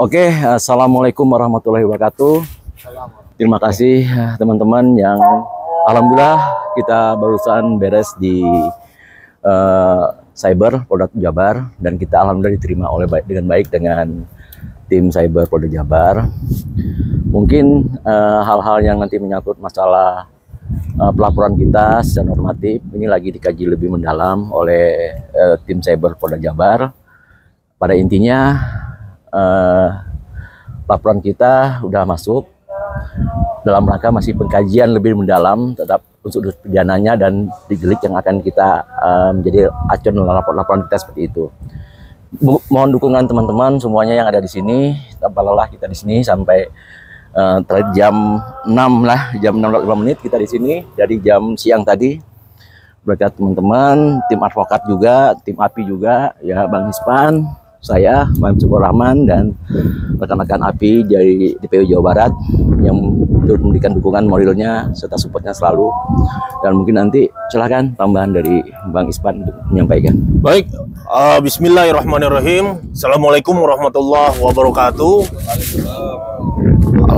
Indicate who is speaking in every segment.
Speaker 1: Oke, Assalamualaikum warahmatullahi wabarakatuh. Terima kasih teman-teman yang alhamdulillah kita barusan beres di Cyber Polda Jabar, dan kita alhamdulillah diterima dengan baik dengan tim Cyber Polda Jabar. Mungkin hal-hal yang nanti menyangkut masalah pelaporan kita secara normatif ini lagi dikaji lebih mendalam oleh tim Cyber Polda Jabar. Pada intinya laporan kita sudah masuk dalam rangka masih pengkajian lebih mendalam terhadap unsur pidananya dan delik yang akan kita menjadi acuan dalam laporan kita seperti itu. Mohon dukungan teman-teman semuanya yang ada di sini. Tanpa lelah kita di sini sampai terakhir jam 6 lah, jam 6.05 kita di sini dari jam siang tadi. Berkat teman-teman, tim advokat juga, tim API juga, ya Bang Hispan, saya, Bang Syukur Rahman, dan rekan-rekan API dari DPU Jawa Barat yang memberikan dukungan moralnya serta supportnya selalu. Dan mungkin nanti silahkan tambahan dari Bang Ispan untuk menyampaikan.
Speaker 2: Baik, bismillahirrahmanirrahim. Assalamualaikum warahmatullahi wabarakatuh.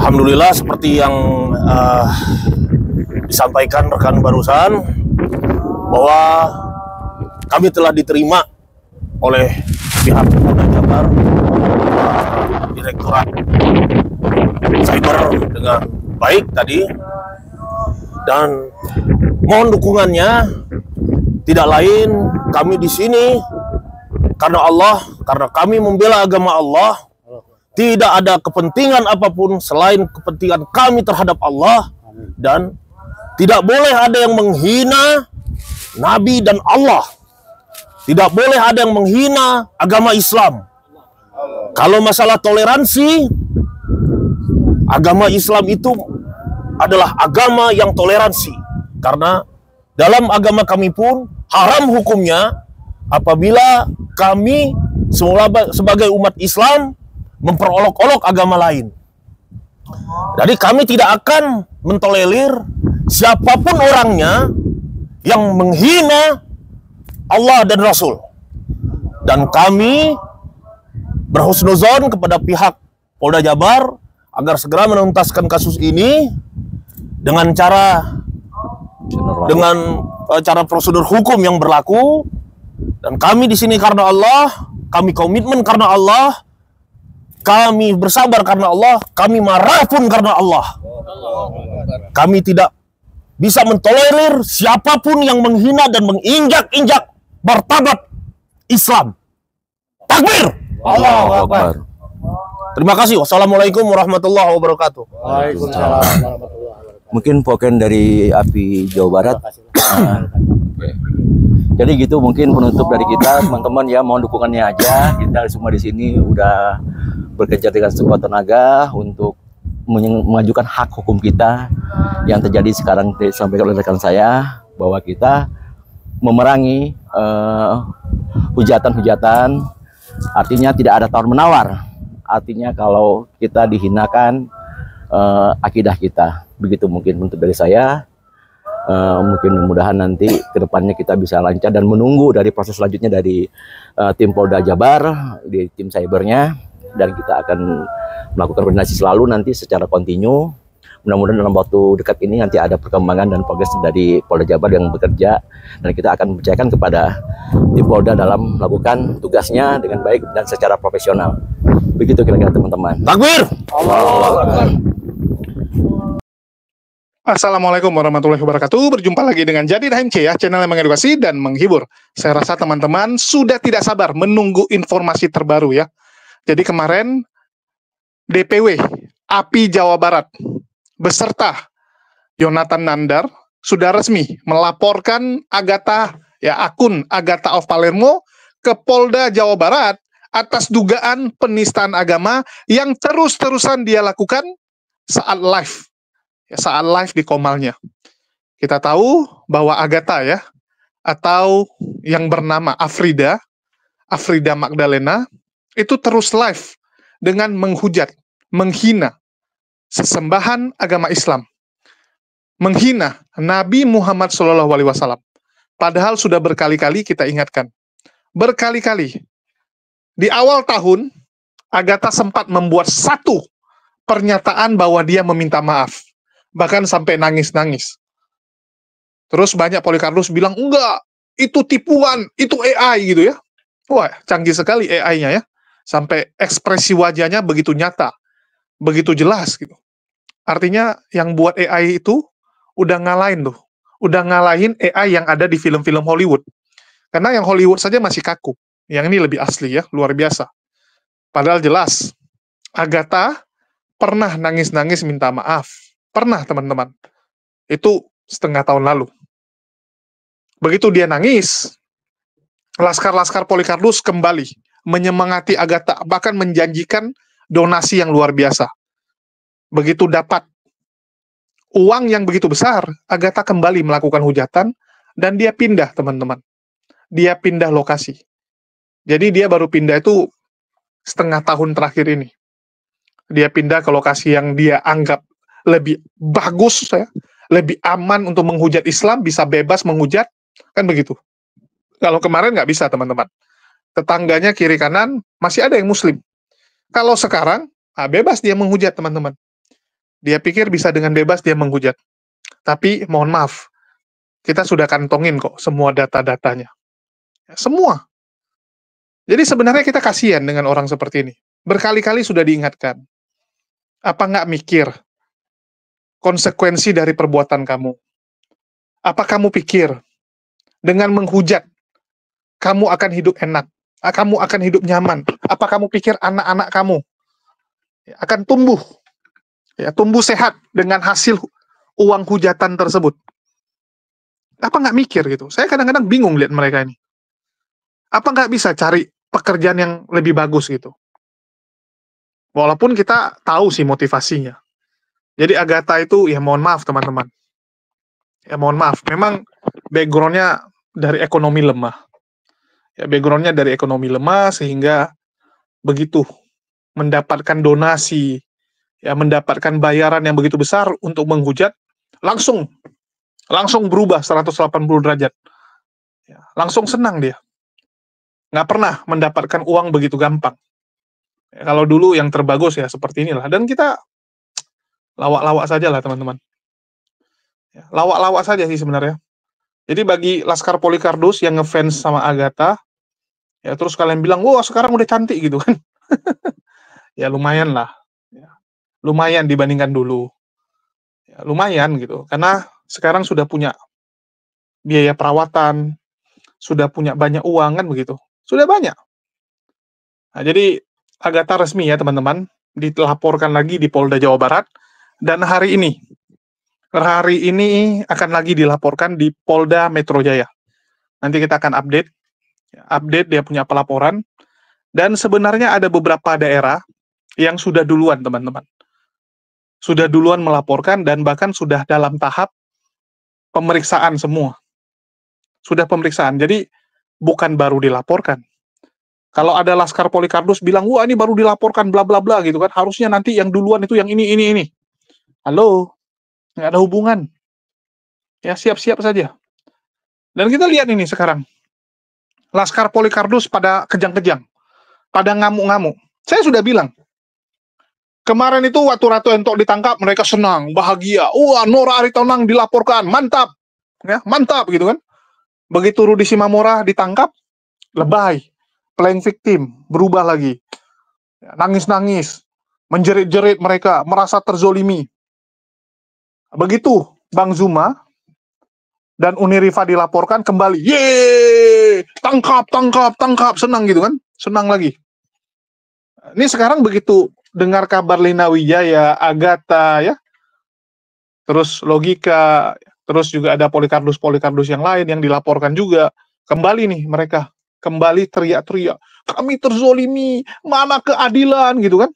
Speaker 2: Alhamdulillah, seperti yang disampaikan rekan barusan, bahwa kami telah diterima oleh pihak Polda Jabar, Direktorat Cyber dengan baik tadi, dan mohon dukungannya. Tidak lain, kami di sini karena Allah, karena kami membela agama Allah. Tidak ada kepentingan apapun selain kepentingan kami terhadap Allah, dan tidak boleh ada yang menghina Nabi dan Allah. Tidak boleh ada yang menghina agama Islam. Kalau masalah toleransi, agama Islam itu adalah agama yang toleransi. Karena dalam agama kami pun haram hukumnya apabila kami sebagai umat Islam memperolok-olok agama lain. Jadi kami tidak akan mentolerir siapapun orangnya yang menghina Allah dan Rasul. Dan kami berhusnuzon kepada pihak Polda Jabar agar segera menuntaskan kasus ini dengan cara prosedur hukum yang berlaku. Dan kami di sini karena Allah, kami komitmen karena Allah, kami bersabar karena Allah, kami marah pun karena Allah. Kami tidak bisa mentolerir siapapun yang menghina dan menginjak-injak martabat Islam. Takbir! Allahu Akbar. Terima kasih. Wassalamualaikum warahmatullahi wabarakatuh.
Speaker 1: Waalaikumsalam. Mungkin poken dari API Jawa Barat. Jadi gitu mungkin penutup dari kita, teman-teman ya, mohon dukungannya aja. Kita semua di sini udah bekerja dengan sekuat tenaga untuk mengajukan hak hukum kita yang terjadi sekarang disampaikan oleh rekan saya, bahwa kita memerangi hujatan-hujatan, artinya tidak ada tawar-menawar. Artinya kalau kita dihinakan akidah kita. Begitu mungkin untuk dari saya. Mungkin mudah-mudahan nanti kedepannya kita bisa lancar dan menunggu dari proses selanjutnya dari tim Polda Jabar, di tim cybernya, dan kita akan melakukan koordinasi selalu nanti secara kontinu. Mudah-mudahan dalam waktu dekat ini nanti ada perkembangan dan progres dari Polda Jabar yang bekerja, dan kita akan percayakan kepada tim Polda dalam melakukan tugasnya dengan baik dan secara profesional. Begitu kira-kira teman-teman.
Speaker 2: Takbir! Allahu Akbar.
Speaker 3: Assalamualaikum warahmatullahi wabarakatuh. Berjumpa lagi dengan Jadi HMC ya, channel yang mengedukasi dan menghibur. Saya rasa teman-teman sudah tidak sabar menunggu informasi terbaru ya. Jadi kemarin DPW API Jawa Barat beserta Yonatan Nandar sudah resmi melaporkan akun Agatha of Palermo ke Polda Jawa Barat atas dugaan penistaan agama yang terus-terusan dia lakukan saat live di Komalnya. Kita tahu bahwa Agatha ya, atau yang bernama Afrida Magdalena, itu terus live dengan menghujat, menghina sesembahan agama Islam, menghina Nabi Muhammad SAW. Padahal sudah berkali-kali kita ingatkan, berkali-kali di awal tahun Agatha sempat membuat satu pernyataan bahwa dia meminta maaf, bahkan sampai nangis-nangis. Terus banyak Polikarpus bilang, enggak, itu tipuan, itu AI gitu ya. Wah, canggih sekali AI-nya ya. Sampai ekspresi wajahnya begitu nyata, begitu jelas gitu. Artinya yang buat AI itu udah ngalahin tuh. Udah ngalahin AI yang ada di film-film Hollywood. Karena yang Hollywood saja masih kaku. Yang ini lebih asli ya, luar biasa. Padahal jelas, Agatha pernah nangis-nangis minta maaf. Pernah, teman-teman. Itu setengah tahun lalu. Begitu dia nangis, laskar-laskar Polikarpus kembali menyemangati Agatha, bahkan menjanjikan donasi yang luar biasa. Begitu dapat uang yang begitu besar, Agatha kembali melakukan hujatan, dan dia pindah, teman-teman. Dia pindah lokasi. Jadi dia baru pindah itu setengah tahun terakhir ini. Dia pindah ke lokasi yang dia anggap lebih bagus, ya, lebih aman untuk menghujat Islam, bisa bebas menghujat, kan begitu. Kalau kemarin nggak bisa, teman-teman. Tetangganya kiri kanan masih ada yang Muslim. Kalau sekarang, bebas dia menghujat, teman-teman. Dia pikir bisa dengan bebas dia menghujat. Tapi mohon maaf, kita sudah kantongin kok semua data-datanya. Semua. Jadi sebenarnya kita kasihan dengan orang seperti ini. Berkali-kali sudah diingatkan. Apa nggak mikir konsekuensi dari perbuatan kamu? Apa kamu pikir dengan menghujat kamu akan hidup enak? Kamu akan hidup nyaman? Apa kamu pikir anak-anak kamu akan tumbuh? Ya, tumbuh sehat dengan hasil uang hujatan tersebut? Apa nggak mikir gitu? Saya kadang-kadang bingung lihat mereka ini. Apa nggak bisa cari pekerjaan yang lebih bagus gitu? Walaupun kita tahu sih motivasinya. Jadi Agatha itu, ya mohon maaf teman-teman. Ya mohon maaf, memang background-nya dari ekonomi lemah. Ya background-nya dari ekonomi lemah, sehingga begitu mendapatkan donasi, ya mendapatkan bayaran yang begitu besar untuk menghujat, langsung berubah 180 derajat. Ya, langsung senang dia. Nggak pernah mendapatkan uang begitu gampang. Ya, kalau dulu yang terbagus ya seperti inilah. Dan kita lawak-lawak saja lah, teman-teman. Ya, lawak-lawak saja sih sebenarnya. Jadi bagi Laskar Polikarpus yang ngefans sama Agatha, ya terus kalian bilang, wah sekarang udah cantik gitu kan. Ya lumayan lah. Ya, lumayan dibandingkan dulu. Ya, lumayan gitu. Karena sekarang sudah punya biaya perawatan, sudah punya banyak uang kan begitu. Sudah banyak. Nah, jadi Agatha resmi ya teman-teman, dilaporkan lagi di Polda Jawa Barat, dan hari ini akan lagi dilaporkan di Polda Metro Jaya. Nanti kita akan update dia punya pelaporan, dan sebenarnya ada beberapa daerah yang sudah duluan teman-teman. Sudah duluan melaporkan dan bahkan sudah dalam tahap pemeriksaan semua. Sudah pemeriksaan, jadi bukan baru dilaporkan. Kalau ada Laskar Polikarpus bilang, wah ini baru dilaporkan, bla bla bla gitu kan, harusnya nanti yang duluan itu yang ini. Halo, nggak ada hubungan. Ya siap-siap saja. Dan kita lihat ini sekarang, Laskar Polikarpus pada kejang-kejang, pada ngamuk-ngamuk. Saya sudah bilang, kemarin itu waktu Ratu Entok ditangkap, mereka senang, bahagia. Wah, Nora Aritonang dilaporkan, mantap. Ya, mantap gitu kan. Begitu Rudi Simamora ditangkap, lebay. Playing victim, berubah lagi. Nangis-nangis, menjerit-jerit mereka, merasa terzolimi. Begitu Bang Zuma dan Uniriva dilaporkan kembali. Yeay! Tangkap, senang gitu kan. Senang lagi. Ini sekarang begitu dengar kabar Lina Wijaya, Agatha, ya, terus Logika, terus juga ada Polikarpus yang lain yang dilaporkan juga. Kembali nih mereka. Kembali teriak-teriak, kami terzolimi, mana keadilan gitu kan.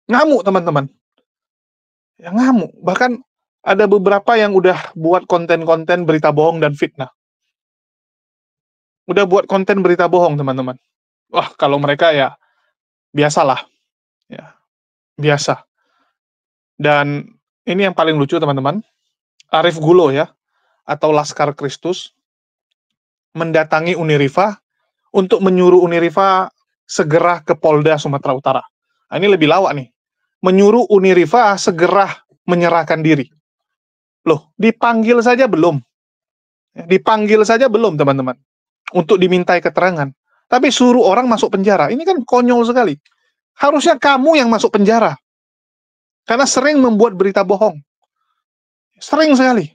Speaker 3: Ngamuk teman-teman. Ya ngamuk. Bahkan ada beberapa yang udah buat konten-konten berita bohong dan fitnah. Udah buat konten berita bohong teman-teman. Wah kalau mereka ya biasalah. Ya, biasa. Dan ini yang paling lucu teman-teman. Arif Gulo ya, atau Laskar Kristus, mendatangi Uniriva untuk menyuruh Uniriva segera ke Polda Sumatera Utara. Nah, ini lebih lawak nih. Menyuruh Uni Rifa segera menyerahkan diri. Loh, dipanggil saja belum. Dipanggil saja belum, teman-teman. Untuk dimintai keterangan. Tapi suruh orang masuk penjara. Ini kan konyol sekali. Harusnya kamu yang masuk penjara. Karena sering membuat berita bohong. Sering sekali.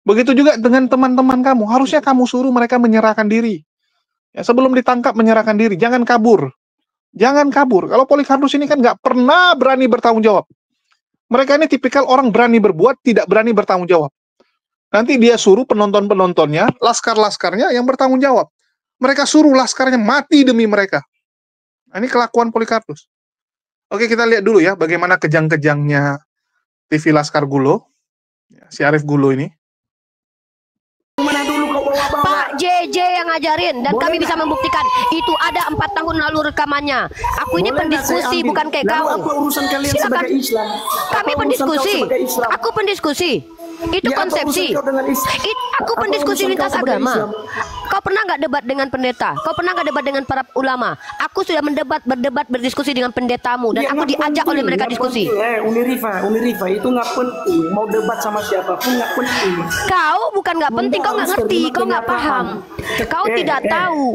Speaker 3: Begitu juga dengan teman-teman kamu. Harusnya kamu suruh mereka menyerahkan diri. Ya, sebelum ditangkap menyerahkan diri. Jangan kabur. Jangan kabur. Kalau Polikarpus ini kan nggak pernah berani bertanggung jawab. Mereka ini tipikal orang berani berbuat, tidak berani bertanggung jawab. Nanti dia suruh penonton-penontonnya, laskar-laskarnya yang bertanggung jawab. Mereka suruh laskarnya mati demi mereka. Nah, ini kelakuan Polikarpus. Oke, kita lihat dulu ya bagaimana kejang-kejangnya TV Laskar Gulo. Si Arif Gulo ini.
Speaker 4: Pak JJ yang ngajarin dan
Speaker 5: Boleh
Speaker 4: kami
Speaker 5: nggak?
Speaker 4: bisa membuktikan itu ada 4 tahun lalu rekamannya. Aku ini
Speaker 5: Boleh nggak saya
Speaker 4: pendiskusi
Speaker 5: ambil?
Speaker 4: bukan kayak
Speaker 5: Lalu
Speaker 4: kau.
Speaker 5: apa urusan kalian
Speaker 4: Silakan.
Speaker 5: sebagai Islam?
Speaker 4: Kami
Speaker 5: Apa urusan
Speaker 4: pendiskusi.
Speaker 5: kau sebagai Islam?
Speaker 4: Aku pendiskusi. Itu
Speaker 5: Ya, apa
Speaker 4: konsepsi.
Speaker 5: urusan kau dengan
Speaker 4: Aku
Speaker 5: apa
Speaker 4: pendiskusi
Speaker 5: urusan
Speaker 4: lintas
Speaker 5: kau sebagai
Speaker 4: agama.
Speaker 5: Islam?
Speaker 4: Kau pernah nggak debat dengan pendeta? Kau pernah nggak debat dengan para ulama? Aku sudah berdebat, berdiskusi dengan pendetamu dan
Speaker 5: Ya,
Speaker 4: aku
Speaker 5: nggak
Speaker 4: diajak
Speaker 5: penting,
Speaker 4: oleh mereka
Speaker 5: nggak
Speaker 4: diskusi.
Speaker 5: penting. Uni Rifa itu nggak penting. Mau debat sama siapapun nggak penting.
Speaker 4: Kau bukan nggak penting, kau nggak
Speaker 5: harus
Speaker 4: ngerti,
Speaker 5: terima
Speaker 4: kau nggak paham. Kau tidak tahu.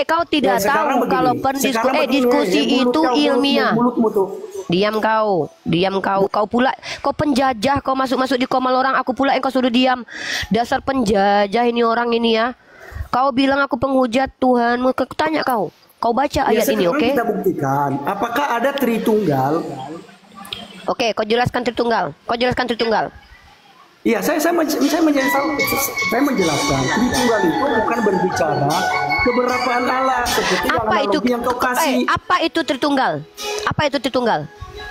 Speaker 4: Kau tidak
Speaker 5: Ya, sekarang
Speaker 4: tahu
Speaker 5: begini.
Speaker 4: kalau
Speaker 5: Sekarang begini,
Speaker 4: diskusi
Speaker 5: mulut
Speaker 4: itu
Speaker 5: kau,
Speaker 4: ilmiah.
Speaker 5: mulutmu tuh.
Speaker 4: Diam kau. Kau pula, kau penjajah, kau masuk-masuk di komal orang, aku pula yang kau suruh diam. Dasar penjajah ini orang ini ya. Kau bilang aku penghujat Tuhanmu, aku tanya kau. Kau baca
Speaker 5: Ya,
Speaker 4: ayat ini,
Speaker 5: sekarang
Speaker 4: oke?
Speaker 5: kita buktikan. Apakah ada Tritunggal?
Speaker 4: Oke, kau jelaskan Tritunggal. Kau jelaskan Tritunggal.
Speaker 5: Iya, saya menjelaskan. Tritunggal itu bukan berbicara keberapaan Allah seperti
Speaker 4: Apa itu?
Speaker 5: analogi yang kau kasih.
Speaker 4: Apa itu Tritunggal? Apa itu Tritunggal?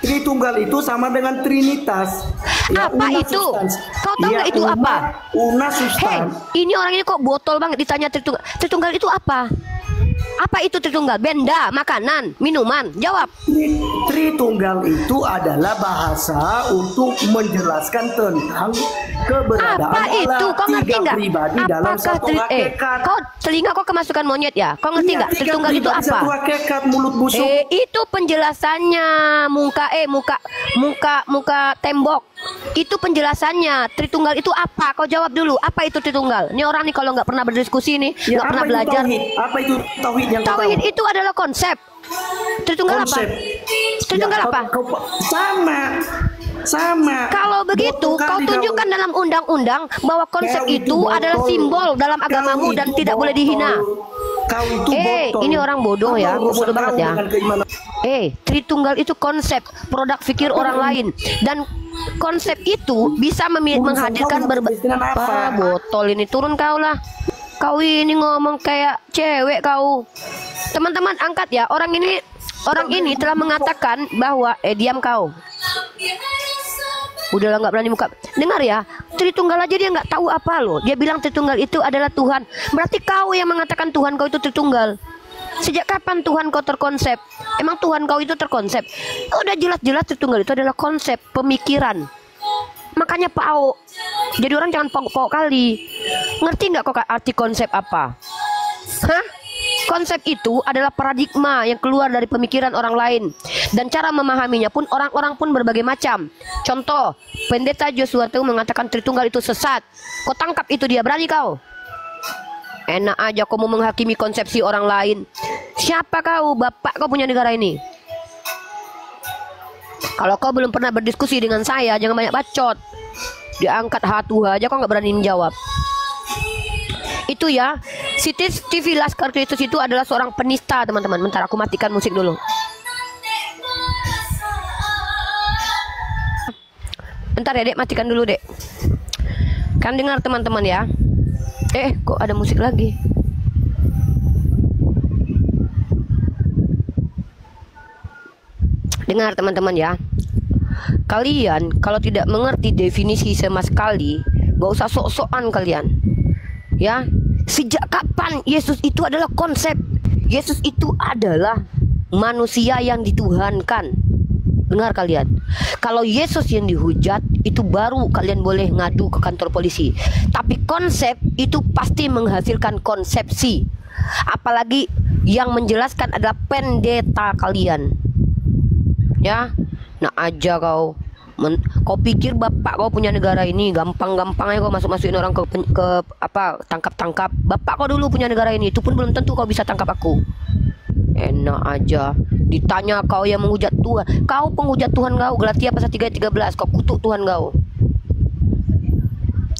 Speaker 5: Tritunggal itu sama dengan Trinitas.
Speaker 4: Apa
Speaker 5: una
Speaker 4: itu?
Speaker 5: substans.
Speaker 4: Kau tahu nggak itu apa?
Speaker 5: Una
Speaker 4: Hei,
Speaker 5: substans.
Speaker 4: ini orang ini kok botol banget ditanya Tritunggal. Tritunggal itu apa? Apa itu Tritunggal? Benda, makanan, minuman. Jawab.
Speaker 5: Tritunggal itu adalah bahasa untuk menjelaskan tentang keberadaan
Speaker 4: Apa itu?
Speaker 5: Allah.
Speaker 4: Kau ngerti
Speaker 5: Tiga
Speaker 4: nggak?
Speaker 5: pribadi dalam satu hakikat.
Speaker 4: Kau telinga kau kemasukan monyet ya? Kau ngerti
Speaker 5: Iya,
Speaker 4: nggak?
Speaker 5: tiga
Speaker 4: Tritunggal itu
Speaker 5: pribadi, satu
Speaker 4: apa?
Speaker 5: hakikat, mulut busuk.
Speaker 4: Itu penjelasannya muka tembok. Itu penjelasannya. Tritunggal itu apa? Kau jawab dulu. Apa itu Tritunggal? Ini orang nih kalau nggak pernah berdiskusi nih,
Speaker 5: Ya,
Speaker 4: nggak pernah
Speaker 5: apa itu
Speaker 4: belajar.
Speaker 5: tauhid? Apa itu tauhid yang kau
Speaker 4: Tauhid
Speaker 5: tahu?
Speaker 4: itu adalah konsep. Tritunggal
Speaker 5: Konsep.
Speaker 4: apa? Tritunggal
Speaker 5: Ya,
Speaker 4: apa?
Speaker 5: Sama.
Speaker 4: Kalau begitu,
Speaker 5: Botol
Speaker 4: kau
Speaker 5: kali
Speaker 4: tunjukkan dalam undang-undang bahwa konsep
Speaker 5: Kau
Speaker 4: itu
Speaker 5: botol.
Speaker 4: adalah simbol dalam
Speaker 5: Kau
Speaker 4: agamamu dan
Speaker 5: itu
Speaker 4: tidak boleh
Speaker 5: botol.
Speaker 4: dihina.
Speaker 5: Kau itu botol.
Speaker 4: Ini orang bodoh ya,
Speaker 5: Apa
Speaker 4: kau
Speaker 5: urusan
Speaker 4: bodoh banget
Speaker 5: kau
Speaker 4: ya.
Speaker 5: dengan keimanan?
Speaker 4: Tritunggal itu konsep, produk pikir orang lain dan konsep itu bisa menghadirkan
Speaker 5: apa?
Speaker 4: botol ini turun kau lah. Kau ini ngomong kayak cewek kau. Teman-teman angkat ya, orang ini telah mengatakan bahwa diam kau. Udahlah nggak berani muka. Dengar ya, Tritunggal aja dia nggak tahu apa loh. Dia bilang Tritunggal itu adalah Tuhan. Berarti kau yang mengatakan Tuhan kau itu Tritunggal. Sejak kapan Tuhan kau terkonsep? Emang Tuhan kau itu terkonsep? Udah jelas-jelas Tritunggal itu adalah konsep pemikiran. Makanya PAO. Jadi orang jangan pokok kali. Ngerti nggak kok arti konsep apa? Hah? Konsep itu adalah paradigma yang keluar dari pemikiran orang lain. Dan cara memahaminya pun orang-orang pun berbagai macam. Contoh, Pendeta Joshua Teung mengatakan Tritunggal itu sesat. Kau tangkap itu dia, berani kau? Enak aja kau mau menghakimi konsepsi orang lain. Siapa kau? Bapak kau punya negara ini. Kalau kau belum pernah berdiskusi dengan saya, jangan banyak bacot. Diangkat hatu aja kau nggak berani menjawab. Itu ya, si TV Laskar Kristus itu adalah seorang penista, teman-teman. Bentar aku matikan musik dulu. Bentar ya dek, matikan dulu dek. Kan dengar teman-teman ya. Kok ada musik lagi? Dengar teman-teman ya. Kalian kalau tidak mengerti definisi sama sekali, gak usah sok-sokan kalian. Ya, sejak kapan Yesus itu adalah konsep? Yesus itu adalah manusia yang dituhankan. Dengar kalian, kalau Yesus yang dihujat, itu baru kalian boleh ngadu ke kantor polisi. Tapi konsep itu pasti menghasilkan konsepsi. Apalagi Yang menjelaskan adalah pendeta kalian. Ya, nah aja kau. Kau pikir bapak kau punya negara ini gampang-gampangnya kau masuk-masukin orang ke apa tangkap-tangkap. Bapak kau dulu punya negara ini, itu pun belum tentu kau bisa tangkap aku. Enak aja. Ditanya kau yang menghujat Tuhan. Kau penghujat Tuhan kau. Galatia pasal 3:13. Kau kutuk Tuhan kau.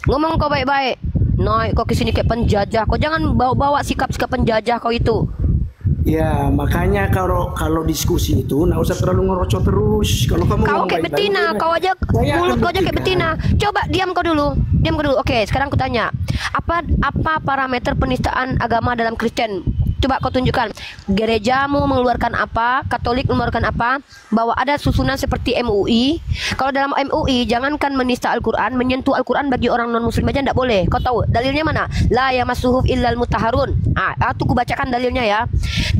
Speaker 4: Ngomong kau baik-baik. Naik kau ke sini kayak penjajah. Kau jangan bawa-bawa sikap-sikap penjajah kau itu.
Speaker 5: Ya, makanya kalau diskusi itu nggak usah terlalu ngerocot terus. Kalau kamu
Speaker 4: Kau
Speaker 5: ngomong
Speaker 4: kayak
Speaker 5: baik-baik,
Speaker 4: betina, kau aja
Speaker 5: saya akan
Speaker 4: mulut kau aja kayak
Speaker 5: buktikan.
Speaker 4: betina. Coba diam kau dulu. Diam kau dulu. Oke, sekarang aku tanya. Apa parameter penistaan agama dalam Kristen? Coba kau tunjukkan. Gerejamu mengeluarkan apa? Katolik mengeluarkan apa? Bahwa ada susunan seperti MUI. Kalau dalam MUI, jangankan menista Al-Quran, menyentuh Al-Quran bagi orang non-muslim aja tidak boleh. Kau tahu dalilnya mana? La yamassuhu illal mutahharun. Aku bacakan dalilnya ya.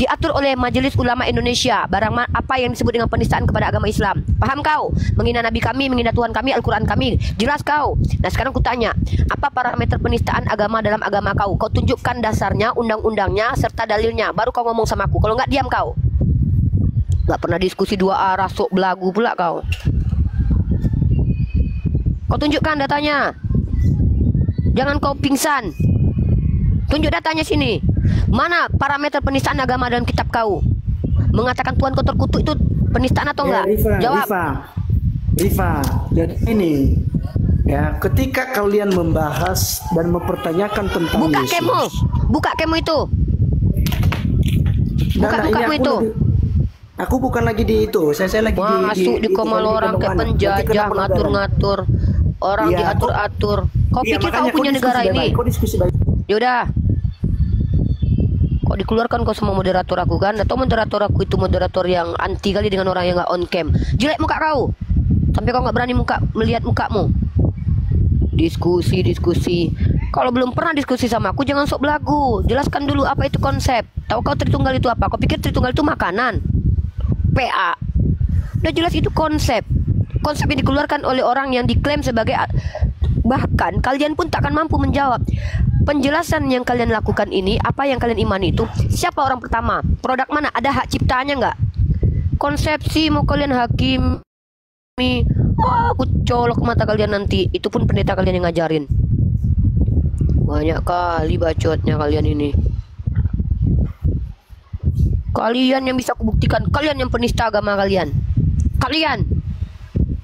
Speaker 4: Diatur oleh Majelis Ulama Indonesia. Apa yang disebut dengan penistaan kepada agama Islam. Paham kau? Menghina Nabi kami, menghina Tuhan kami, Al-Quran kami. Jelas kau? Nah sekarang ku tanya. Apa parameter penistaan agama dalam agama kau? Kau tunjukkan dasarnya, undang-undangnya, serta dalilnya. Baru kau ngomong sama aku. Kalau nggak diam kau. Nggak pernah diskusi dua arah, sok belagu pula kau. Kau tunjukkan datanya. Jangan kau pingsan. Tunjuk datanya sini. Mana parameter penistaan agama dalam kitab kau? Mengatakan Tuhan kau terkutuk itu penistaan atau enggak? Jawab.
Speaker 5: Rifa, jadi ini ya, ketika kalian membahas dan mempertanyakan tentang
Speaker 4: Buka
Speaker 5: Yesus.
Speaker 4: kemo. Buka kemo itu. Buka
Speaker 5: Nah,
Speaker 4: bukamu
Speaker 5: ini
Speaker 4: itu.
Speaker 5: Aku bukan lagi di itu. Saya lagi
Speaker 4: Masuk di komal orang kayak penjajah, ngatur-ngatur. Orang
Speaker 5: Iya,
Speaker 4: diatur-atur. Kau
Speaker 5: Iya,
Speaker 4: pikir
Speaker 5: makanya
Speaker 4: kau punya negara ini?
Speaker 5: Kau diskusi baik.
Speaker 4: Yaudah. Kok dikeluarkan kau semua moderator aku kan? Atau moderator aku itu moderator yang anti kali dengan orang yang nggak on cam. Jelek muka kau. Sampai kau nggak berani melihat mukamu. Diskusi. Kalau belum pernah diskusi sama aku jangan sok belagu. Jelaskan dulu apa itu konsep. Tahu kau Tritunggal itu apa? Kau pikir Tritunggal itu makanan? PA. Udah jelas itu konsep. Konsep yang dikeluarkan oleh orang yang diklaim sebagai, bahkan kalian pun takkan mampu menjawab. Penjelasan yang kalian lakukan ini, apa yang kalian imani itu, siapa orang pertama? Produk mana? Ada hak ciptanya nggak? Konsepsi mau kalian hakimi. Aku colok mata kalian nanti. Itu pun pendeta kalian yang ngajarin. Banyak kali bacotnya kalian ini. Kalian yang bisa aku buktikan. Kalian yang penista agama kalian. Kalian.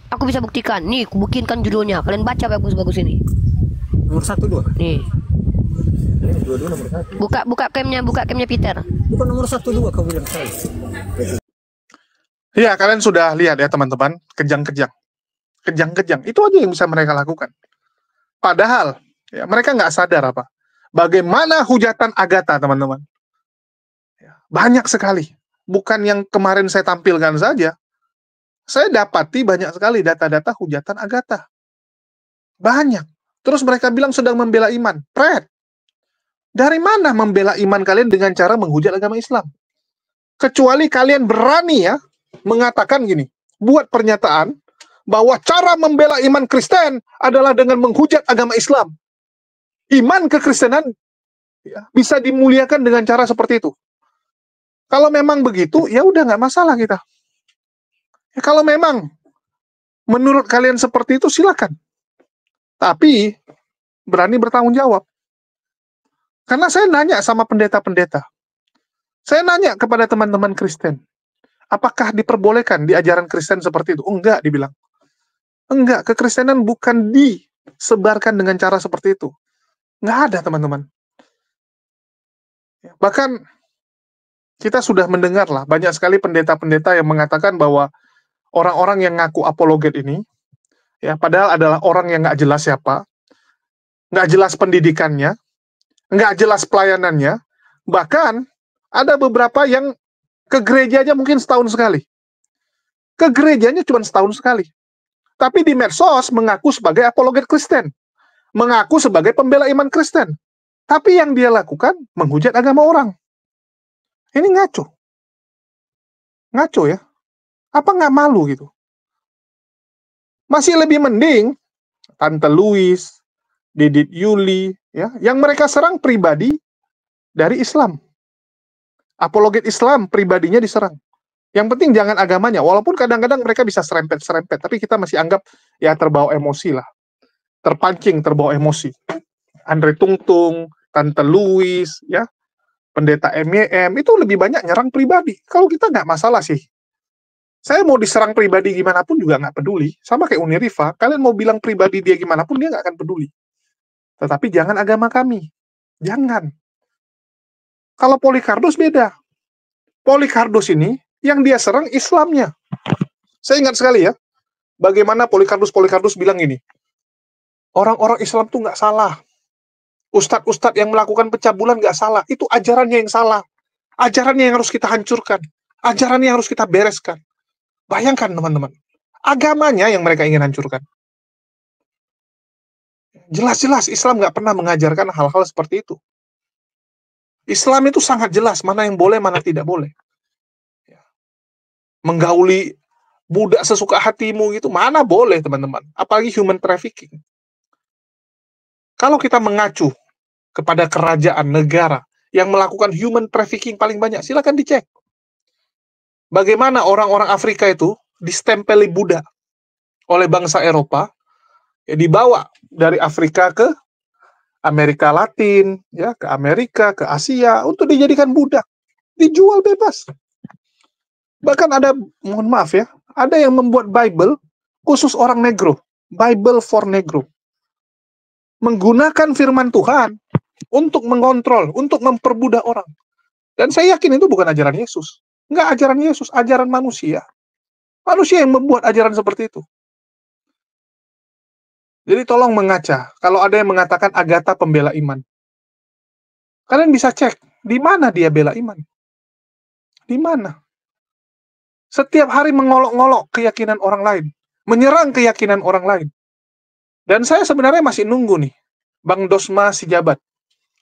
Speaker 4: Aku bisa buktikan. Nih, aku buktikan judulnya. Kalian baca bagus-bagus ini.
Speaker 6: Nomor 1, 2.
Speaker 4: Nih.
Speaker 6: Ini dua-dua nomor 1.
Speaker 4: Buka camnya Peter.
Speaker 6: Bukan nomor 1, 2 kau bilang saya.
Speaker 3: Ya, kalian sudah lihat ya teman-teman, kejang-kejang. Kejang-kejang, itu aja yang bisa mereka lakukan. Padahal, ya, mereka nggak sadar apa. Bagaimana hujatan Agatha, teman-teman. Ya, banyak sekali. Bukan yang kemarin saya tampilkan saja. Saya dapati banyak sekali data-data hujatan Agatha. Banyak. Terus mereka bilang sedang membela iman. Pret. Dari mana membela iman kalian dengan cara menghujat agama Islam? Kecuali kalian berani ya, mengatakan gini, buat pernyataan bahwa cara membela iman Kristen adalah dengan menghujat agama Islam. Iman kekristenan ya, bisa dimuliakan dengan cara seperti itu. Kalau memang begitu, ya udah nggak masalah kita. Ya, kalau memang menurut kalian seperti itu, silakan. Tapi berani bertanggung jawab. Karena saya nanya sama pendeta-pendeta. Saya nanya kepada teman-teman Kristen. Apakah diperbolehkan di ajaran Kristen seperti itu? Enggak, dibilang. Enggak, kekristenan bukan disebarkan dengan cara seperti itu. Enggak ada, teman-teman. Bahkan kita sudah mendengar lah, banyak sekali pendeta-pendeta yang mengatakan bahwa orang-orang yang ngaku apologet ini, ya padahal adalah orang yang nggak jelas siapa, nggak jelas pendidikannya, nggak jelas pelayanannya, bahkan ada beberapa yang ke gereja aja mungkin setahun sekali. Ke gerejanya cuma setahun sekali. Tapi di medsos mengaku sebagai apologet Kristen. Mengaku sebagai pembela iman Kristen. Tapi yang dia lakukan menghujat agama orang. Ini ngaco. Ngaco ya. Apa nggak malu gitu? Masih lebih mending Tante Louis, Didit Yuli, ya, yang mereka serang pribadi dari Islam. Apologet Islam pribadinya diserang. Yang penting jangan agamanya, walaupun kadang-kadang mereka bisa serempet-serempet, tapi kita masih anggap ya terbawa emosi lah. Terpancing, terbawa emosi. Andre Tungtung, Tante Louis, ya, Pendeta MYM, itu lebih banyak nyerang pribadi. Kalau kita nggak masalah sih. Saya mau diserang pribadi gimana pun juga nggak peduli. Sama kayak Uni Rifa, kalian mau bilang pribadi dia gimana pun dia nggak akan peduli. Tetapi jangan agama kami. Jangan. Kalau Polikarpus beda. Polikarpus ini, yang dia serang Islamnya. Saya ingat sekali ya, bagaimana Polikarpus bilang gini, orang-orang Islam tuh nggak salah. Ustadz-ustadz yang melakukan pencabulan nggak salah. Itu ajarannya yang salah. Ajarannya yang harus kita hancurkan. Ajarannya yang harus kita bereskan. Bayangkan teman-teman, agamanya yang mereka ingin hancurkan. Jelas-jelas Islam nggak pernah mengajarkan hal-hal seperti itu. Islam itu sangat jelas mana yang boleh, mana tidak boleh. Menggauli budak sesuka hatimu gitu, mana boleh teman-teman. Apalagi human trafficking. Kalau kita mengacu kepada kerajaan negara yang melakukan human trafficking paling banyak, silakan dicek. Bagaimana orang-orang Afrika itu distempeli budak oleh bangsa Eropa, ya, dibawa dari Afrika ke Amerika Latin, ya, ke Amerika, ke Asia, untuk dijadikan budak, dijual bebas. Bahkan ada, mohon maaf ya, ada yang membuat Bible khusus orang negro, Bible for Negro, menggunakan firman Tuhan untuk mengontrol, untuk memperbudak orang. Dan saya yakin itu bukan ajaran Yesus. Enggak ajaran Yesus, ajaran manusia. Manusia yang membuat ajaran seperti itu. Jadi tolong mengaca. Kalau ada yang mengatakan Agatha pembela iman, kalian bisa cek di mana dia bela iman. Di mana? Setiap hari mengolok-ngolok keyakinan orang lain, menyerang keyakinan orang lain. Dan saya sebenarnya masih nunggu nih, Bang Dosma Sijabat,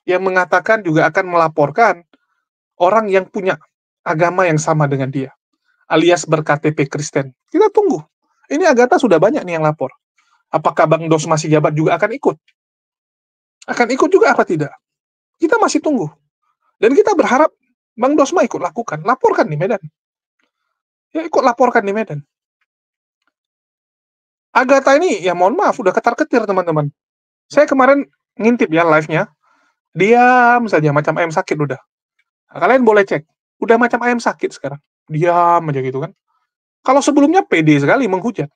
Speaker 3: yang mengatakan juga akan melaporkan orang yang punya agama yang sama dengan dia, alias ber-KTP Kristen. Kita tunggu. Ini Agatha sudah banyak nih yang lapor. Apakah Bang Dosma Sijabat juga akan ikut? Akan ikut juga apa tidak? Kita masih tunggu. Dan kita berharap Bang Dosma ikut lakukan. Laporkan di Medan. Ya, ikut laporkan di Medan. Agatha ini, ya mohon maaf, udah ketar-ketir teman-teman. Saya kemarin ngintip ya live-nya. Diam saja, macam ayam sakit udah. Nah, kalian boleh cek. Udah macam ayam sakit sekarang. Diam aja gitu kan. Kalau sebelumnya pede sekali menghujat.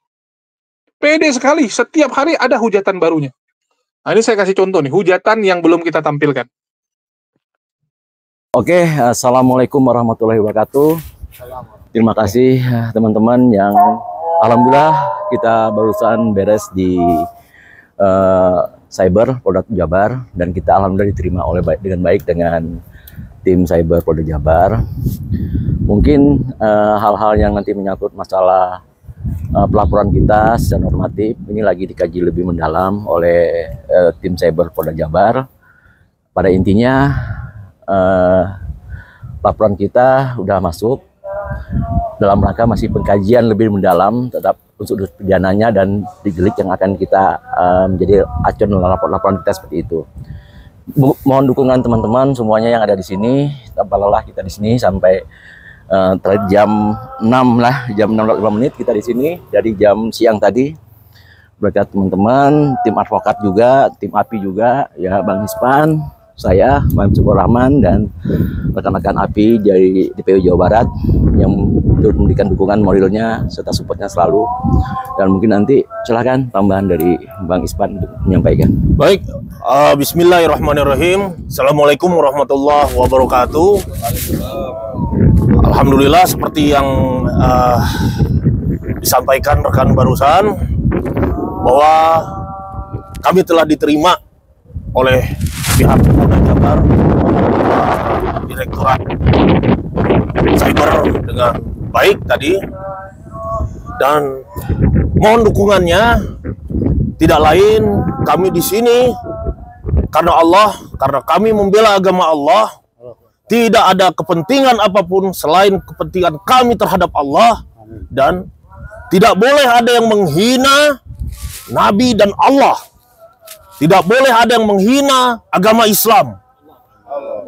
Speaker 3: Pede sekali, setiap hari ada hujatan barunya. Nah, ini saya kasih contoh nih, hujatan yang belum kita tampilkan.
Speaker 1: Oke, assalamualaikum warahmatullahi wabarakatuh. Terima kasih teman-teman yang alhamdulillah kita barusan beres di Cyber Polda Jabar, dan kita alhamdulillah diterima dengan baik dengan tim Cyber Polda Jabar. Mungkin hal-hal yang nanti menyangkut masalah pelaporan kita secara normatif ini lagi dikaji lebih mendalam oleh tim Cyber Polda Jabar. Pada intinya laporan kita udah masuk dalam rangka masih pengkajian lebih mendalam terhadap unsur pidananya dan delik yang akan kita menjadi acuan laporan kita seperti itu. Mohon dukungan teman-teman semuanya yang ada di sini. Tanpa lelah kita di sini sampai jam 6 lah, jam 6.05 kita di sini dari jam siang tadi. Berkat teman-teman, tim advokat juga, tim API juga, ya Bang Hispan, saya, Bang Syukur Rahman, dan rekan-rekan API dari DPU Jawa Barat yang memberikan dukungan moralnya serta supportnya selalu. Dan mungkin nanti silahkan tambahan dari Bang Ispan untuk menyampaikan.
Speaker 2: Baik, bismillahirrahmanirrahim. Assalamualaikum warahmatullahi wabarakatuh. Alhamdulillah seperti yang disampaikan rekan barusan, bahwa kami telah diterima oleh pihak Polda Jabar, Direktorat Cyber dengan baik tadi, dan mohon dukungannya. Tidak lain, kami di sini karena Allah, karena kami membela agama Allah. Tidak ada kepentingan apapun selain kepentingan kami terhadap Allah, dan tidak boleh ada yang menghina Nabi dan Allah. Tidak boleh ada yang menghina agama Islam.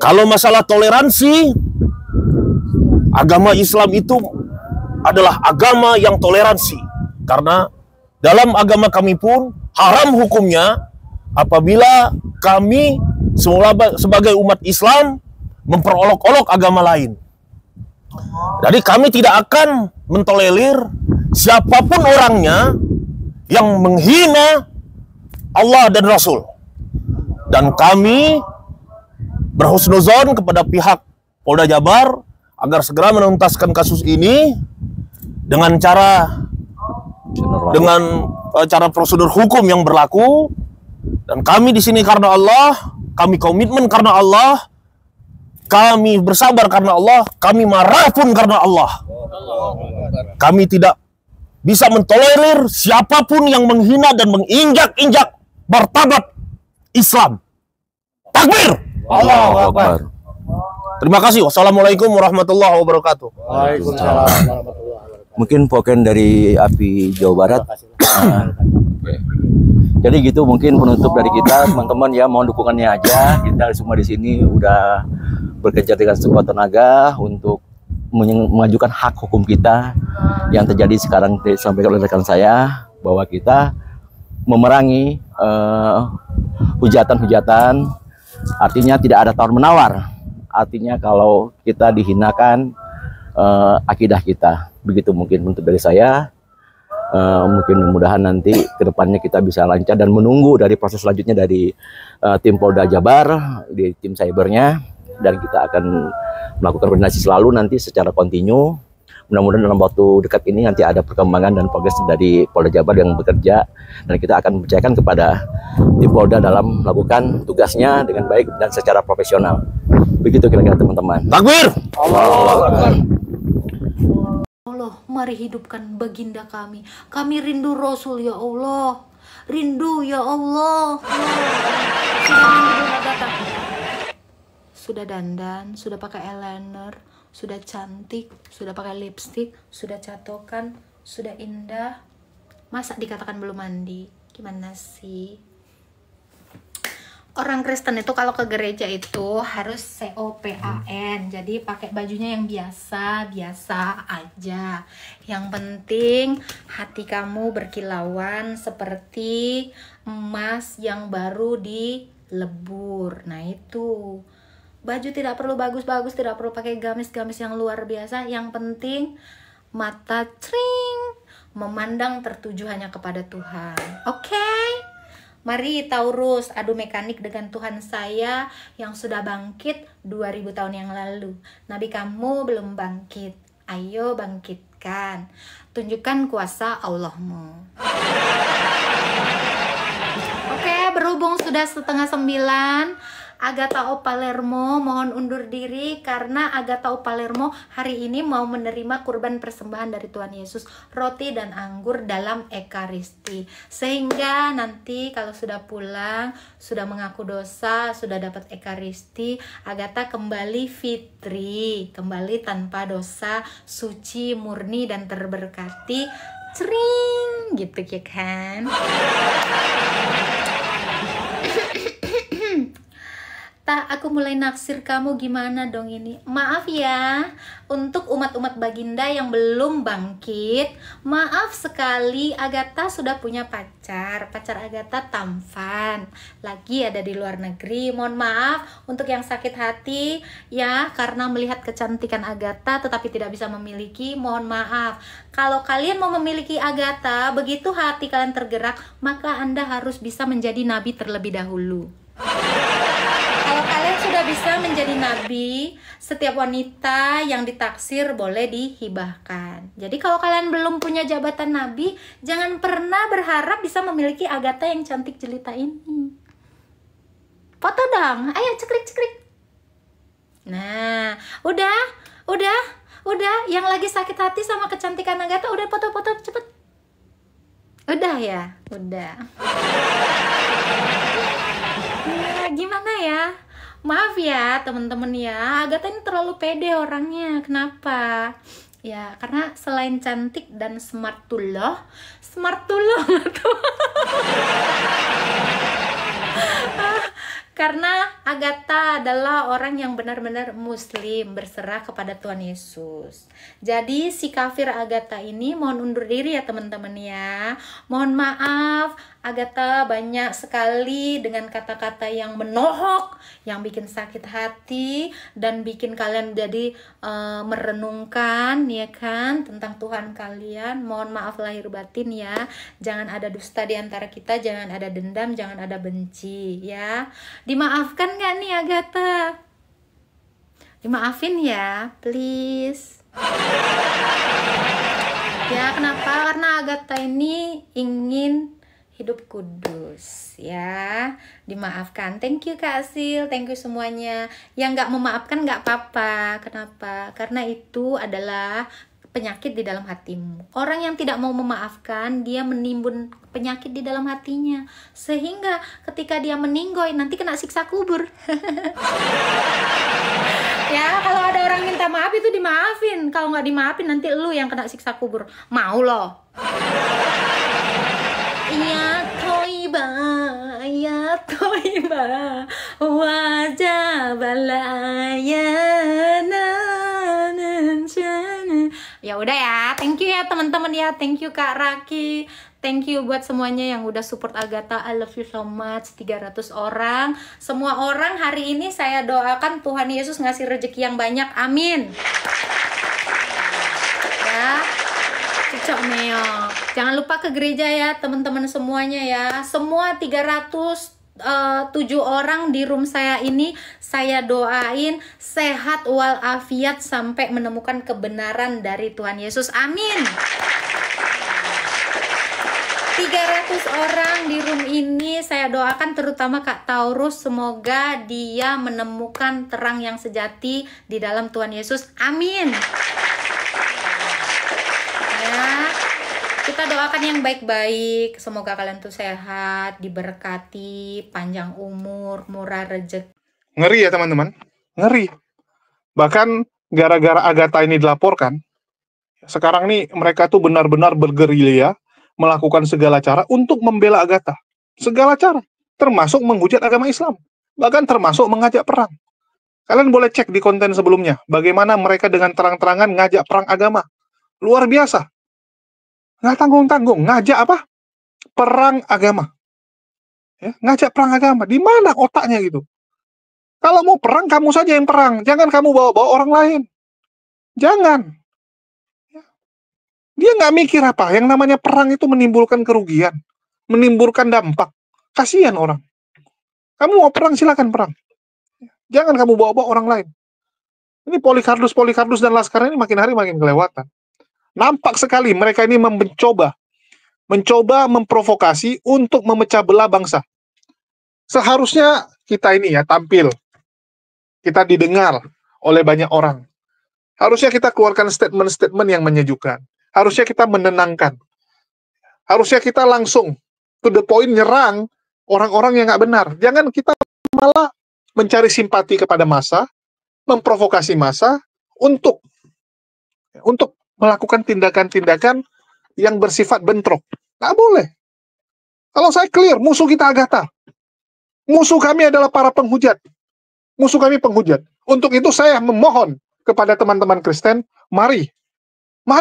Speaker 2: Kalau masalah toleransi, agama Islam itu adalah agama yang toleransi. Karena dalam agama kami pun haram hukumnya apabila kami sebagai umat Islam memperolok-olok agama lain. Jadi kami tidak akan mentolerir siapapun orangnya yang menghina Allah dan Rasul. Dan kami berhusnuzon kepada pihak Polda Jabar agar segera menuntaskan kasus ini dengan cara prosedur hukum yang berlaku. Dan kami di sini karena Allah, kami komitmen karena Allah, kami bersabar karena Allah, kami marah pun karena Allah. Kami tidak bisa mentolerir siapapun yang menghina dan menginjak-injak martabat Islam. Takbir!
Speaker 1: Allahu Akbar.
Speaker 2: Terima kasih. Wassalamualaikum warahmatullahi wabarakatuh.
Speaker 1: Mungkin poken dari API Jawa Barat. Jadi gitu mungkin penutup dari kita, teman-teman ya, mohon dukungannya aja. Kita semua di sini udah bekerja dengan sekuat tenaga untuk mengajukan hak hukum kita yang terjadi sekarang disampaikan oleh rekan saya, bahwa kita memerangi hujatan-hujatan, artinya tidak ada tawar-menawar. Artinya kalau kita dihinakan akidah kita. Begitu mungkin untuk dari saya. Mungkin mudah-mudahan nanti kedepannya kita bisa lancar dan menunggu dari proses selanjutnya dari tim Polda Jabar, di tim cybernya, dan kita akan melakukan koordinasi selalu nanti secara kontinu. Mudah-mudahan dalam waktu dekat ini nanti ada perkembangan dan progres dari Polda Jabar yang bekerja, dan kita akan percayakan kepada tim Polda dalam melakukan tugasnya dengan baik dan secara profesional. Begitu kira-kira teman-teman.
Speaker 2: Takbir!
Speaker 1: Allahu Akbar.
Speaker 7: Allah, mari hidupkan baginda kami. Kami rindu Rasul ya Allah. Rindu ya Allah. Sudah dandan, sudah pakai eyeliner, sudah cantik, sudah pakai lipstick, sudah catokan, sudah indah. Masa dikatakan belum mandi? Gimana sih? Orang Kristen itu kalau ke gereja itu harus COPAN, jadi pakai bajunya yang biasa aja. Yang penting hati kamu berkilauan seperti emas yang baru dilebur. Nah itu, baju tidak perlu bagus-bagus, tidak perlu pakai gamis-gamis yang luar biasa. Yang penting mata cring, memandang tertuju hanya kepada Tuhan. Oke? Mari Taurus adu mekanik dengan Tuhan saya yang sudah bangkit 2000 tahun yang lalu. Nabi kamu belum bangkit. Ayo bangkitkan. Tunjukkan kuasa Allahmu. Oke, berhubung sudah 8:30, Agatha O Palermo mohon undur diri karena Agatha O Palermo hari ini mau menerima kurban persembahan dari Tuhan Yesus, roti dan anggur dalam Ekaristi. Sehingga nanti kalau sudah pulang, sudah mengaku dosa, sudah dapat Ekaristi, Agatha kembali fitri, kembali tanpa dosa, suci, murni dan terberkati. Cering gitu ya kan. Aku mulai naksir kamu, gimana dong ini? Maaf ya, untuk umat-umat baginda yang belum bangkit, maaf sekali, Agatha sudah punya pacar. Pacar Agatha tampan, lagi ada di luar negeri. Mohon maaf untuk yang sakit hati ya, karena melihat kecantikan Agatha tetapi tidak bisa memiliki. Mohon maaf. Kalau kalian mau memiliki Agatha, begitu hati kalian tergerak, maka Anda harus bisa menjadi nabi terlebih dahulu. Kalau kalian sudah bisa menjadi nabi, setiap wanita yang ditaksir boleh dihibahkan. Jadi kalau kalian belum punya jabatan nabi, jangan pernah berharap bisa memiliki Agatha yang cantik jelita ini. Foto dong, ayo cekrik-cekrik. Nah, udah, yang lagi sakit hati sama kecantikan Agatha, udah foto-foto cepet. Udah ya, udah. Ya, gimana ya? Maaf ya teman-teman ya, Agatha ini terlalu pede orangnya. Kenapa? Ya karena selain cantik dan smart to love tuh Karena Agatha adalah orang yang benar-benar muslim, berserah kepada Tuhan Yesus. Jadi si kafir Agatha ini mohon undur diri ya teman-teman ya. Mohon maaf, Agatha banyak sekali dengan kata-kata yang menohok, yang bikin sakit hati dan bikin kalian jadi merenungkan ya kan tentang Tuhan kalian. Mohon maaf lahir batin ya. Jangan ada dusta di antara kita, jangan ada dendam, jangan ada benci ya. Dimaafkan gak nih Agatha? Dimaafin ya, please. Ya, kenapa? Karena Agatha ini ingin hidup kudus ya. Dimaafkan. Thank you Kak Sil, thank you semuanya. Yang gak memaafkan gak apa-apa. Kenapa? Karena itu adalah penyakit di dalam hatimu. Orang yang tidak mau memaafkan, dia menimbun penyakit di dalam hatinya, sehingga ketika dia meninggoy nanti kena siksa kubur. Ya, kalau ada orang minta maaf itu dimaafin. Kalau nggak dimaafin nanti lu yang kena siksa kubur. Mau loh. Ya toibah, ya toibah, wajah balayana. Ya udah ya, thank you ya teman-teman ya, thank you Kak Raki, thank you buat semuanya yang udah support Agatha, I love you so much. 300 orang, semua orang hari ini saya doakan Tuhan Yesus ngasih rezeki yang banyak, amin. Ya, cocok Neo. Jangan lupa ke gereja ya teman-teman semuanya ya, semua 307 orang di room saya ini saya doain sehat walafiat sampai menemukan kebenaran dari Tuhan Yesus, amin. 300 orang di room ini saya doakan, terutama Kak Taurus, semoga dia menemukan terang yang sejati di dalam Tuhan Yesus, amin. Ya, kita doakan yang baik-baik, semoga kalian tuh sehat, diberkati, panjang umur, murah rezeki.
Speaker 3: Ngeri ya teman-teman, ngeri. Bahkan gara-gara Agatha ini dilaporkan, sekarang nih mereka tuh benar-benar bergerilya, melakukan segala cara untuk membela Agatha. Segala cara, termasuk menghujat agama Islam, bahkan termasuk mengajak perang. Kalian boleh cek di konten sebelumnya, bagaimana mereka dengan terang-terangan ngajak perang agama. Luar biasa. Nggak tanggung-tanggung, ngajak apa? Perang agama. Ya, ngajak perang agama. Di mana otaknya gitu? Kalau mau perang, kamu saja yang perang. Jangan kamu bawa-bawa orang lain. Jangan. Ya. Dia nggak mikir apa. Yang namanya perang itu menimbulkan kerugian. Menimbulkan dampak. Kasihan orang. Kamu mau perang, silakan perang. Jangan kamu bawa-bawa orang lain. Ini Polycarpus dan Laskar ini makin hari makin kelewatan. Nampak sekali mereka ini mencoba memprovokasi untuk memecah belah bangsa. Seharusnya kita ini ya tampil, kita didengar oleh banyak orang. Harusnya kita keluarkan statement-statement yang menyejukkan. Harusnya kita menenangkan. Harusnya kita langsung to the point nyerang orang-orang yang nggak benar. Jangan kita malah mencari simpati kepada massa, memprovokasi massa untuk melakukan tindakan-tindakan yang bersifat bentrok. Nggak boleh. Kalau saya clear, musuh kita Agatha. Musuh kami adalah para penghujat. Musuh kami penghujat. Untuk itu saya memohon kepada teman-teman Kristen, mari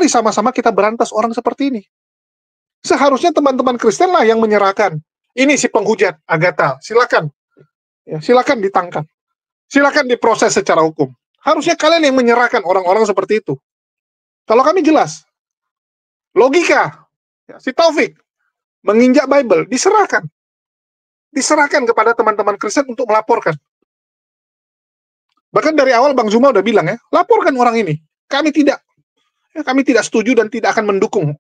Speaker 3: sama-sama kita berantas orang seperti ini. Seharusnya teman-teman Kristen lah yang menyerahkan. Ini si penghujat Agatha, silakan. Ya, silakan ditangkap. Silakan diproses secara hukum. Harusnya kalian yang menyerahkan orang-orang seperti itu. Kalau kami jelas, logika, ya, si Taufik menginjak Bible, diserahkan kepada teman-teman Kristen untuk melaporkan. Bahkan dari awal Bang Zuma udah bilang ya, laporkan orang ini. Kami tidak setuju dan tidak akan mendukung.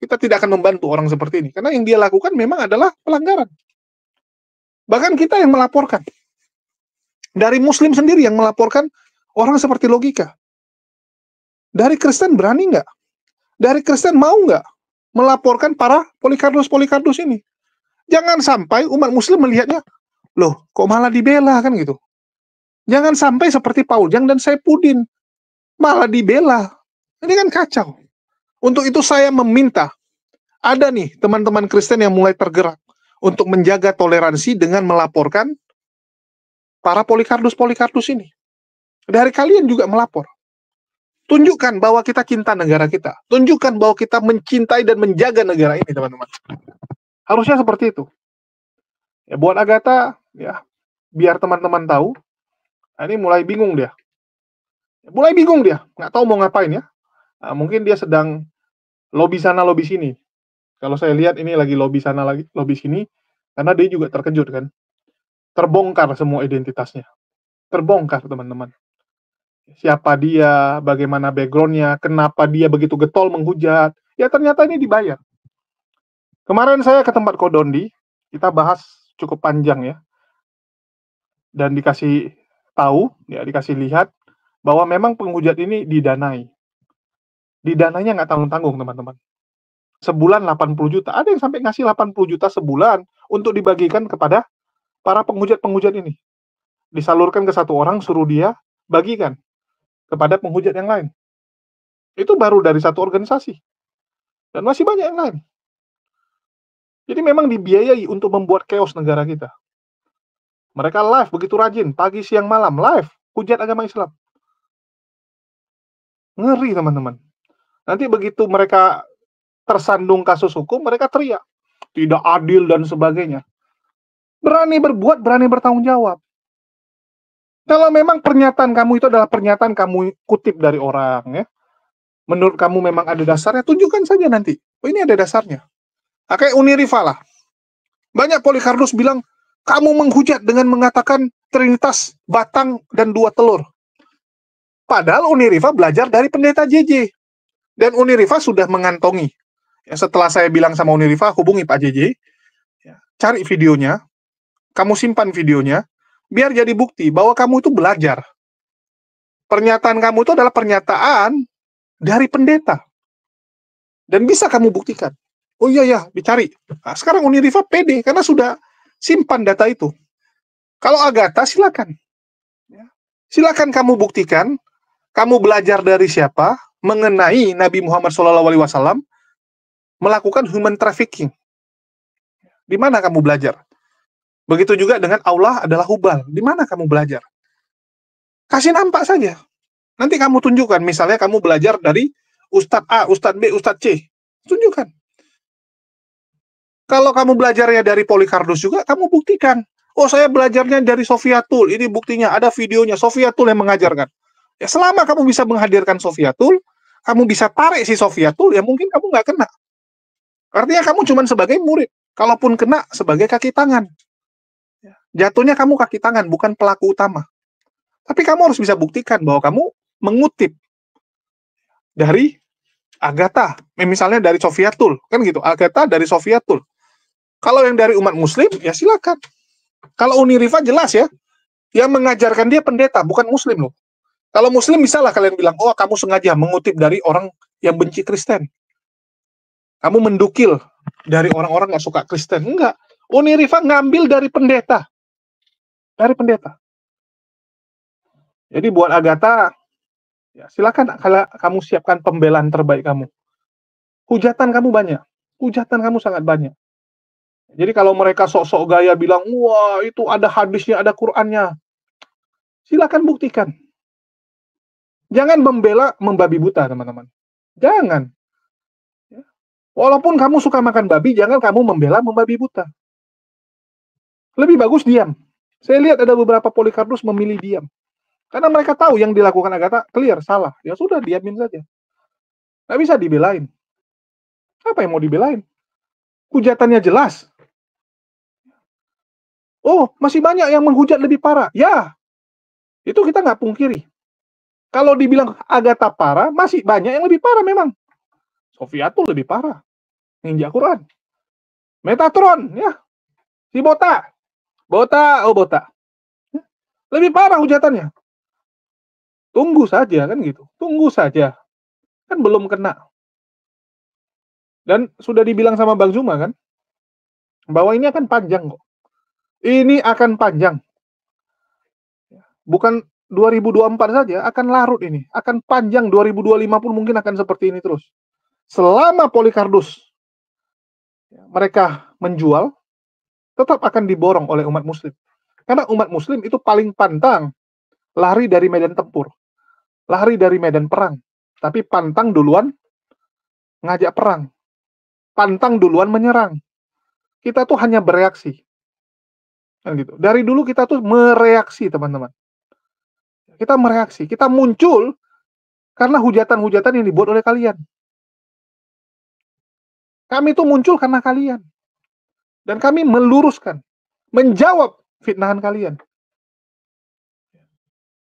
Speaker 3: Kita tidak akan membantu orang seperti ini, karena yang dia lakukan memang adalah pelanggaran. Bahkan kita yang melaporkan, dari Muslim sendiri yang melaporkan orang seperti logika. Dari Kristen berani nggak? Dari Kristen mau nggak melaporkan para Polycarpus ini? Jangan sampai umat Muslim melihatnya, loh kok malah dibela kan gitu. Jangan sampai seperti Pauljang dan Saipudin malah dibela. Ini kan kacau. Untuk itu saya meminta, ada nih teman-teman Kristen yang mulai tergerak untuk menjaga toleransi dengan melaporkan para Polikardus ini. Dari kalian juga melapor. Tunjukkan bahwa kita cinta negara kita. Tunjukkan bahwa kita mencintai dan menjaga negara ini, teman-teman. Harusnya seperti itu. Ya, buat Agatha, ya, biar teman-teman tahu, ini mulai bingung dia. Mulai bingung dia, nggak tahu mau ngapain ya. Nah, mungkin dia sedang lobby sana, lobby sini. Kalau saya lihat ini lagi lobby sana, lagi lobby sini, karena dia juga terkejut kan. Terbongkar semua identitasnya. Terbongkar, teman-teman. Siapa dia, bagaimana backgroundnya, kenapa dia begitu getol menghujat. Ya ternyata ini dibayar. Kemarin saya ke tempat Kodondi, kita bahas cukup panjang ya. Dan dikasih tahu, ya dikasih lihat, bahwa memang penghujat ini didanai. Didanainya nggak tanggung-tanggung, teman-teman. Sebulan 80 juta. Ada yang sampai ngasih 80 juta sebulan untuk dibagikan kepada para penghujat-penghujat ini. Disalurkan ke satu orang, suruh dia bagikan kepada penghujat yang lain. Itu baru dari satu organisasi. Dan masih banyak yang lain. Jadi memang dibiayai untuk membuat chaos negara kita. Mereka live begitu rajin, pagi, siang, malam, live, hujat agama Islam. Ngeri, teman-teman. Nanti begitu mereka tersandung kasus hukum, mereka teriak. Tidak adil dan sebagainya. Berani berbuat, berani bertanggung jawab. Kalau memang pernyataan kamu itu adalah pernyataan kamu kutip dari orang, ya, menurut kamu memang ada dasarnya, tunjukkan saja nanti. Oh, ini ada dasarnya. Kayak Uniriva lah. Banyak Polikardus bilang, kamu menghujat dengan mengatakan Trinitas, batang, dan 2 telur. Padahal Uniriva belajar dari pendeta JJ. Dan Uniriva sudah mengantongi. Ya, setelah saya bilang sama Uniriva, hubungi Pak JJ, ya, cari videonya, kamu simpan videonya, biar jadi bukti bahwa kamu itu belajar. Pernyataan kamu itu adalah pernyataan dari pendeta. Dan bisa kamu buktikan. Oh iya ya, dicari. Nah, sekarang Uniriva pede, karena sudah simpan data itu. Kalau Agatha, silakan. Silakan kamu buktikan, kamu belajar dari siapa, mengenai Nabi Muhammad SAW melakukan human trafficking. Di mana kamu belajar? Begitu juga dengan Allah adalah Hubal. Di mana kamu belajar? Kasih nampak saja. Nanti kamu tunjukkan, misalnya kamu belajar dari Ustadz A, Ustadz B, Ustadz C. Tunjukkan. Kalau kamu belajarnya dari Polikardus juga, kamu buktikan. Oh, saya belajarnya dari Sofiatul. Ini buktinya, ada videonya. Sofiatul yang mengajarkan. Ya, selama kamu bisa menghadirkan Sofiatul, kamu bisa tarik si Sofiatul, ya mungkin kamu nggak kena. Artinya kamu cuma sebagai murid. Kalaupun kena, sebagai kaki tangan. Jatuhnya kamu kaki tangan, bukan pelaku utama. Tapi kamu harus bisa buktikan bahwa kamu mengutip dari Agatha. Misalnya dari Sofiatul. Kan gitu, Agatha dari Sofiatul. Kalau yang dari umat muslim, ya silakan. Kalau Uniriva jelas ya, yang mengajarkan dia pendeta, bukan muslim loh. Kalau muslim misalnya kalian bilang, oh kamu sengaja mengutip dari orang yang benci Kristen. Kamu mendukil dari orang-orang nggak suka Kristen. Enggak. Uniriva ngambil dari pendeta. Dari pendeta. Jadi buat Agatha, ya silakan kalau kamu siapkan pembelaan terbaik kamu. Hujatan kamu banyak. Hujatan kamu sangat banyak. Jadi kalau mereka sok-sok gaya bilang, wah itu ada hadisnya, ada Qur'annya. Silakan buktikan. Jangan membela membabi buta, teman-teman. Jangan. Walaupun kamu suka makan babi, jangan kamu membela membabi buta. Lebih bagus diam. Saya lihat ada beberapa Polikardus memilih diam. Karena mereka tahu yang dilakukan Agatha clear, salah. Ya sudah, diamin saja. Nggak bisa dibelain. Apa yang mau dibelain? Hujatannya jelas. Oh, masih banyak yang menghujat lebih parah. Ya, itu kita nggak pungkiri. Kalau dibilang Agatha parah, masih banyak yang lebih parah memang. Sofiatul lebih parah. Ninja Quran. Metatron, ya. Si Bota. Bota. Lebih parah hujatannya. Tunggu saja, kan gitu. Tunggu saja. Kan belum kena. Dan sudah dibilang sama Bang Zuma kan, bahwa ini akan panjang kok. Ini akan panjang. Bukan 2024 saja, akan larut ini. Akan panjang, 2025 pun mungkin akan seperti ini terus. Selama Polikardus mereka menjual, tetap akan diborong oleh umat muslim. Karena umat muslim itu paling pantang lari dari medan tempur, lari dari medan perang, tapi pantang duluan ngajak perang, pantang duluan menyerang. Kita tuh hanya bereaksi. Kan gitu. Dari dulu kita tuh mereaksi, teman-teman. Kita mereaksi, kita muncul karena hujatan-hujatan yang dibuat oleh kalian. Kami tuh muncul karena kalian. Dan kami meluruskan, menjawab fitnahan kalian.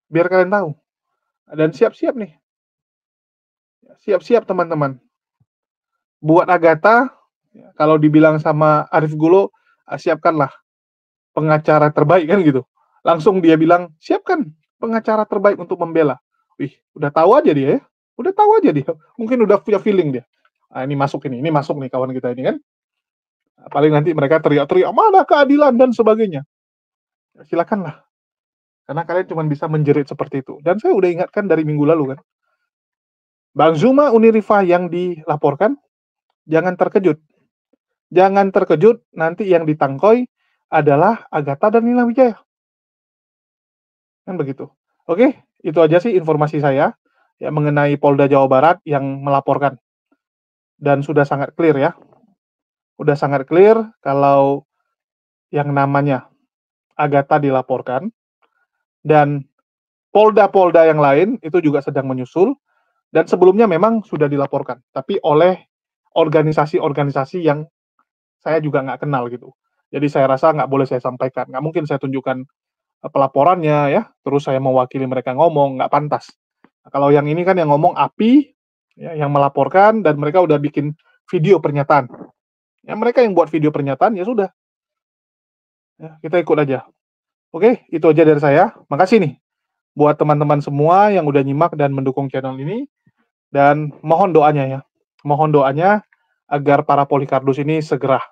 Speaker 3: Biar kalian tahu. Dan siap-siap nih. Siap-siap, teman-teman. Buat Agatha, kalau dibilang sama Arif Gulo, siapkanlah pengacara terbaik, kan gitu. Langsung dia bilang, siapkan pengacara terbaik untuk membela. Wih, udah tahu aja dia ya. Udah tahu aja dia. Mungkin udah punya feeling dia. Nah, ini masuk nih kawan kita ini kan. Paling nanti mereka teriak-teriak, mana keadilan dan sebagainya. Ya, silakanlah. Karena kalian cuma bisa menjerit seperti itu. Dan saya udah ingatkan dari minggu lalu kan. Bang Zuma Unirifah yang dilaporkan, jangan terkejut. Jangan terkejut, nanti yang ditangkoi adalah Agatha dan Nina Wijaya. Kan begitu. Oke, itu aja sih informasi saya ya mengenai Polda Jawa Barat yang melaporkan. Dan sudah sangat clear ya. Udah sangat clear kalau yang namanya Agatha dilaporkan dan Polda-Polda yang lain itu juga sedang menyusul dan sebelumnya memang sudah dilaporkan, tapi oleh organisasi-organisasi yang saya juga nggak kenal gitu. Jadi saya rasa nggak boleh saya sampaikan, nggak mungkin saya tunjukkan pelaporannya ya, terus saya mewakili mereka ngomong, nggak pantas. Nah, kalau yang ini kan yang ngomong API, ya, yang melaporkan dan mereka udah bikin video pernyataan. Ya mereka yang buat video pernyataan ya sudah. Ya, kita ikut aja. Oke, itu aja dari saya. Makasih nih buat teman-teman semua yang udah nyimak dan mendukung channel ini. Dan mohon doanya ya. Mohon doanya agar para polikardus ini segera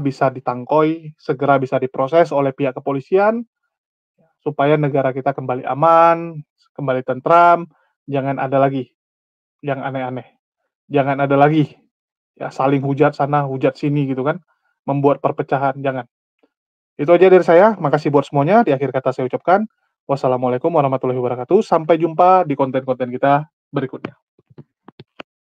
Speaker 3: bisa ditangkoi, segera bisa diproses oleh pihak kepolisian supaya negara kita kembali aman, kembali tentram, jangan ada lagi yang aneh-aneh. Jangan ada lagi ya saling hujat sana, hujat sini gitu kan, membuat perpecahan, jangan. Itu aja dari saya, makasih buat semuanya. Di akhir kata saya ucapkan wassalamualaikum warahmatullahi wabarakatuh. Sampai jumpa di konten-konten kita berikutnya.